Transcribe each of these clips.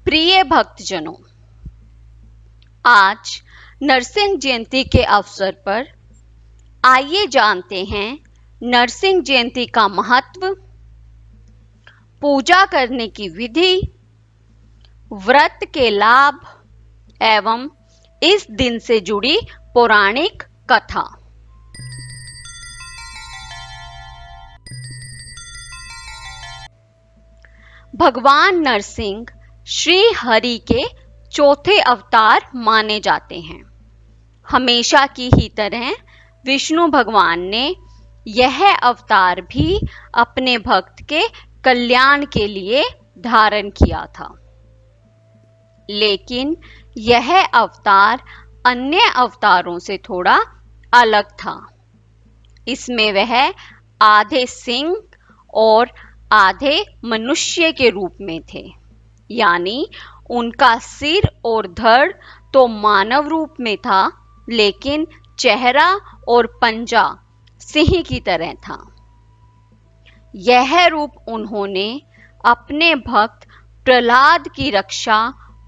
प्रिय भक्तजनों, आज नरसिंह जयंती के अवसर पर आइए जानते हैं नरसिंह जयंती का महत्व, पूजा करने की विधि, व्रत के लाभ एवं इस दिन से जुड़ी पौराणिक कथा। भगवान नरसिंह श्री हरि के चौथे अवतार माने जाते हैं। हमेशा की ही तरह विष्णु भगवान ने यह अवतार भी अपने भक्त के कल्याण के लिए धारण किया था, लेकिन यह अवतार अन्य अवतारों से थोड़ा अलग था। इसमें वह आधे सिंह और आधे मनुष्य के रूप में थे, यानी उनका सिर और धड़ तो मानव रूप में था, लेकिन चेहरा और पंजा सिंह की तरह था। यह रूप उन्होंने अपने भक्त प्रहलाद की रक्षा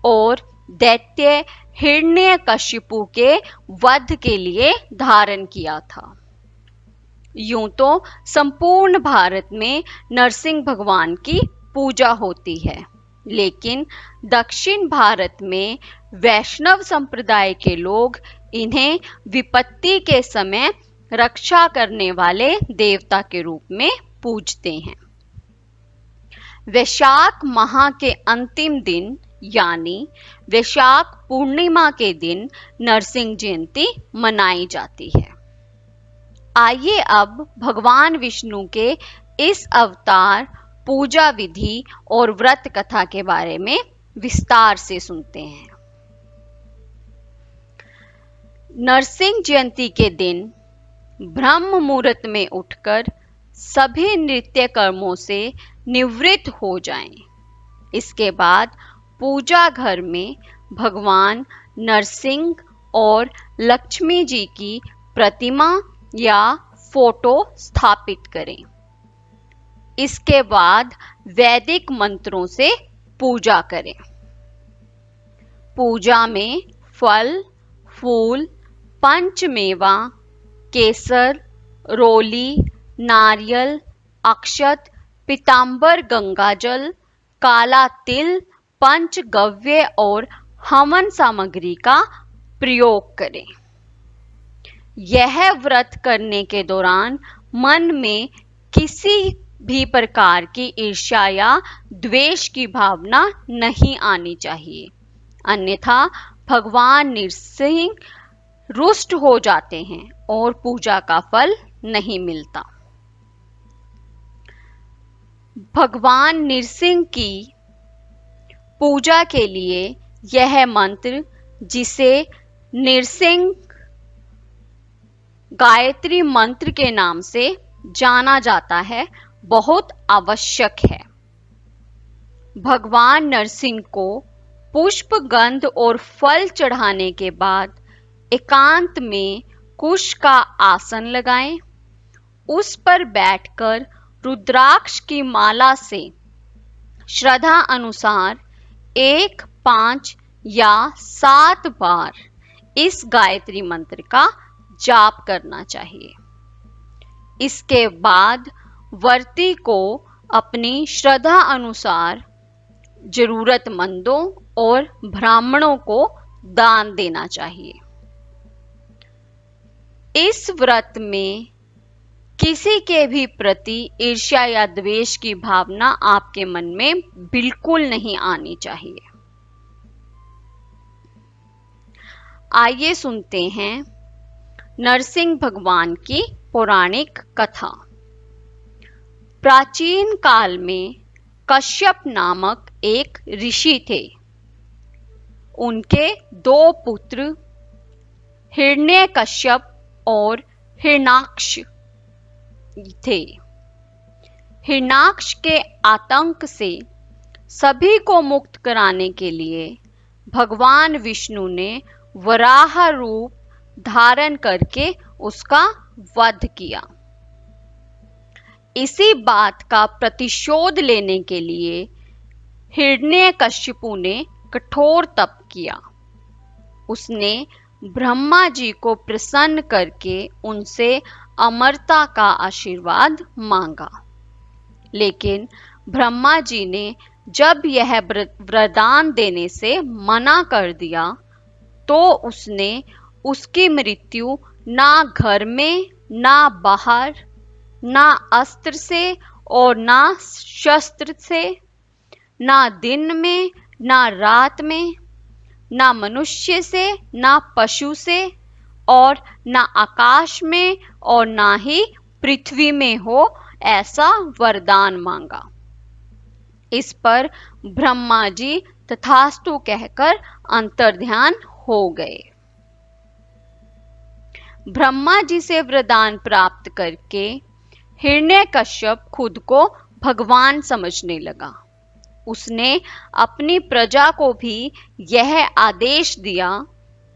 और दैत्य हिरण्यकशिपु के वध के लिए धारण किया था। यूं तो संपूर्ण भारत में नरसिंह भगवान की पूजा होती है, लेकिन दक्षिण भारत में वैष्णव संप्रदाय के लोग इन्हें विपत्ति के समय रक्षा करने वाले देवता के रूप में पूजते हैं। वैशाख माह के अंतिम दिन यानी वैशाख पूर्णिमा के दिन नरसिंह जयंती मनाई जाती है। आइए अब भगवान विष्णु के इस अवतार, पूजा विधि और व्रत कथा के बारे में विस्तार से सुनते हैं। नरसिंह जयंती के दिन ब्रह्म मुहूर्त में उठकर सभी नित्य कर्मों से निवृत्त हो जाएं। इसके बाद पूजा घर में भगवान नरसिंह और लक्ष्मी जी की प्रतिमा या फोटो स्थापित करें। इसके बाद वैदिक मंत्रों से पूजा करें। पूजा में फल, फूल, पंचमेवा, केसर, रोली, नारियल, अक्षत, पीतांबर, गंगाजल, काला तिल, पंचगव्य और हवन सामग्री का प्रयोग करें। यह व्रत करने के दौरान मन में किसी भी प्रकार की ईर्ष्या या द्वेष की भावना नहीं आनी चाहिए, अन्यथा भगवान नरसिंह रुष्ट हो जाते हैं और पूजा का फल नहीं मिलता। भगवान नरसिंह की पूजा के लिए यह मंत्र, जिसे नरसिंह गायत्री मंत्र के नाम से जाना जाता है, बहुत आवश्यक है। भगवान नरसिंह को पुष्प, गंध और फल चढ़ाने के बाद एकांत में कुश का आसन लगाएं। उस पर बैठकर रुद्राक्ष की माला से श्रद्धा अनुसार 1, 5 या 7 बार इस गायत्री मंत्र का जाप करना चाहिए। इसके बाद व्रती को अपनी श्रद्धा अनुसार जरूरतमंदों और ब्राह्मणों को दान देना चाहिए। इस व्रत में किसी के भी प्रति ईर्ष्या या द्वेष की भावना आपके मन में बिल्कुल नहीं आनी चाहिए। आइए सुनते हैं नरसिंह भगवान की पौराणिक कथा। प्राचीन काल में कश्यप नामक एक ऋषि थे। उनके 2 पुत्र हिरण्यकश्यप और हिरण्याक्ष थे। हिरण्याक्ष के आतंक से सभी को मुक्त कराने के लिए भगवान विष्णु ने वराह रूप धारण करके उसका वध किया। इसी बात का प्रतिशोध लेने के लिए हिरण्यकशिपु ने कठोर तप किया। उसने ब्रह्मा जी को प्रसन्न करके उनसे अमरता का आशीर्वाद मांगा। लेकिन ब्रह्मा जी ने जब यह वरदान देने से मना कर दिया, तो उसने उसकी मृत्यु ना घर में, ना बाहर, ना अस्त्र से और ना शस्त्र से, ना दिन में, ना रात में, ना मनुष्य से, ना पशु से, और ना आकाश में और ना ही पृथ्वी में हो, ऐसा वरदान मांगा। इस पर ब्रह्मा जी तथास्तु कहकर अंतर्ध्यान हो गए। ब्रह्मा जी से वरदान प्राप्त करके हिरण्यकश्यप खुद को भगवान समझने लगा। उसने अपनी प्रजा को भी यह आदेश दिया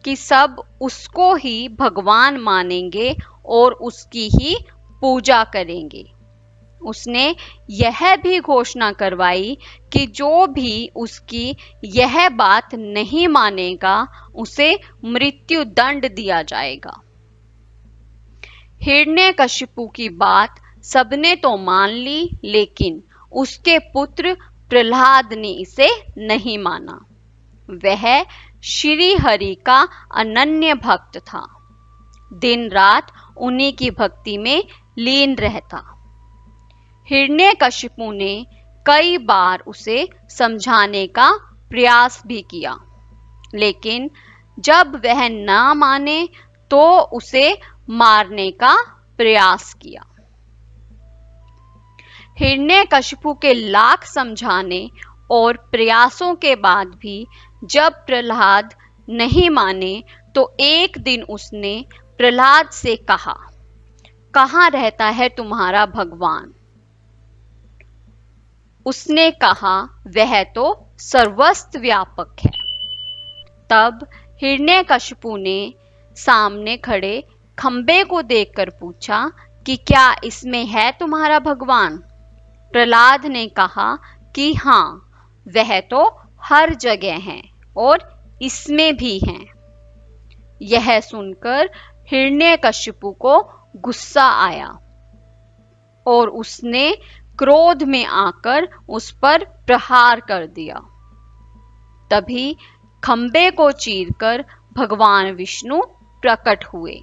कि सब उसको ही भगवान मानेंगे और उसकी ही पूजा करेंगे। उसने यह भी घोषणा करवाई कि जो भी उसकी यह बात नहीं मानेगा, उसे मृत्यु दंड दिया जाएगा। हिरण्यकशिपु की बात सबने तो मान ली, लेकिन उसके पुत्र प्रहलाद ने इसे नहीं माना। वह श्री हरि का अनन्य भक्त था, दिन रात उन्हीं की भक्ति में लीन रहता। हिरण्यकशिपु ने कई बार उसे समझाने का प्रयास भी किया, लेकिन जब वह न माने तो उसे मारने का प्रयास किया। हिरण्यकशिपु के लाख समझाने और प्रयासों के बाद भी जब प्रहलाद नहीं माने, तो एक दिन उसने प्रहलाद से कहा, कहाँ रहता है तुम्हारा भगवान? उसने कहा, वह तो सर्वस्त्र व्यापक है। तब हिरण्यकशिपु ने सामने खड़े खंबे को देखकर पूछा कि क्या इसमें है तुम्हारा भगवान? प्रहलाद ने कहा कि हाँ, वह तो हर जगह है और इसमें भी हैं। यह सुनकर हिरण्यकशिपु को गुस्सा आया और उसने क्रोध में आकर उस पर प्रहार कर दिया। तभी खंबे को चीरकर भगवान विष्णु प्रकट हुए,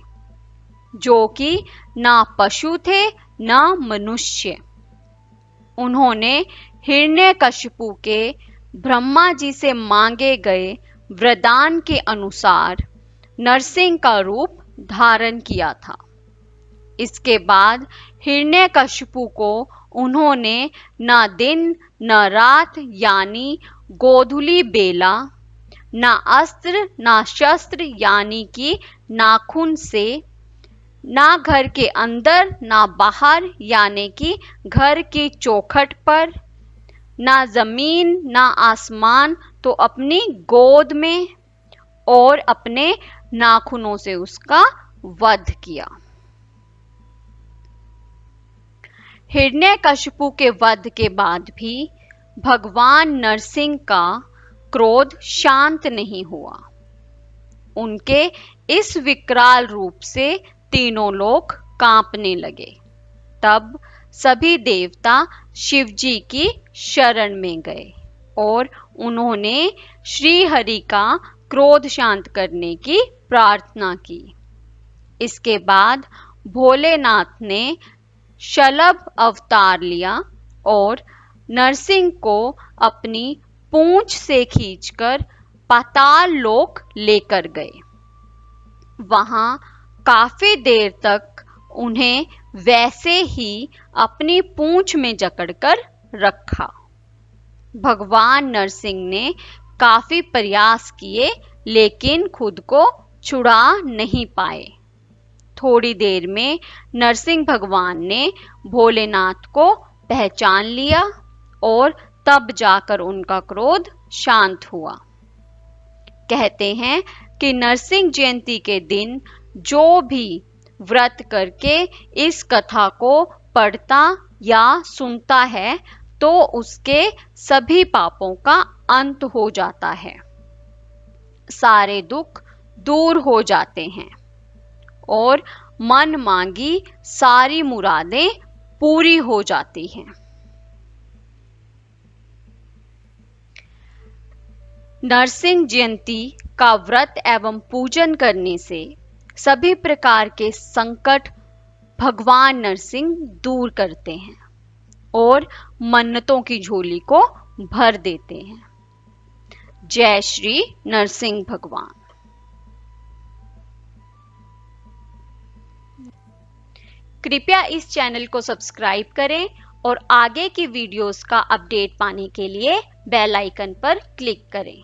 जो कि ना पशु थे ना मनुष्य। उन्होंने हिरण्यकशिपु के ब्रह्मा जी से मांगे गए वरदान के अनुसार नरसिंह का रूप धारण किया था। इसके बाद हिरण्यकशिपु को उन्होंने ना दिन न रात यानी गोधूली बेला, ना अस्त्र ना शस्त्र यानी कि नाखून से, ना घर के अंदर ना बाहर यानी कि घर की चौखट पर, ना जमीन ना आसमान तो अपनी गोद में, और अपने नाखूनों से उसका वध किया। हिरण्यकशिपु के वध के बाद भी भगवान नरसिंह का क्रोध शांत नहीं हुआ। उनके इस विकराल रूप से तीनों लोग कांपने लगे। तब सभी देवता शिव जी की शरण में गए और उन्होंने श्री हरि का क्रोध शांत करने की प्रार्थना की। इसके बाद भोलेनाथ ने शलभ अवतार लिया और नरसिंह को अपनी पूंछ से खींचकर पाताल लोक लेकर गए। वहां काफी देर तक उन्हें वैसे ही अपनी पूंछ में जकड़कर रखा। भगवान नरसिंह ने काफी प्रयास किए, लेकिन खुद को छुड़ा नहीं पाए। थोड़ी देर में नरसिंह भगवान ने भोलेनाथ को पहचान लिया और तब जाकर उनका क्रोध शांत हुआ। कहते हैं कि नरसिंह जयंती के दिन जो भी व्रत करके इस कथा को पढ़ता या सुनता है, तो उसके सभी पापों का अंत हो जाता है, सारे दुख दूर हो जाते हैं और मन मांगी सारी मुरादें पूरी हो जाती हैं। नरसिंह जयंती का व्रत एवं पूजन करने से सभी प्रकार के संकट भगवान नरसिंह दूर करते हैं और मन्नतों की झोली को भर देते हैं। जय श्री नरसिंह भगवान। कृपया इस चैनल को सब्सक्राइब करें और आगे की वीडियोस का अपडेट पाने के लिए बेल आइकन पर क्लिक करें।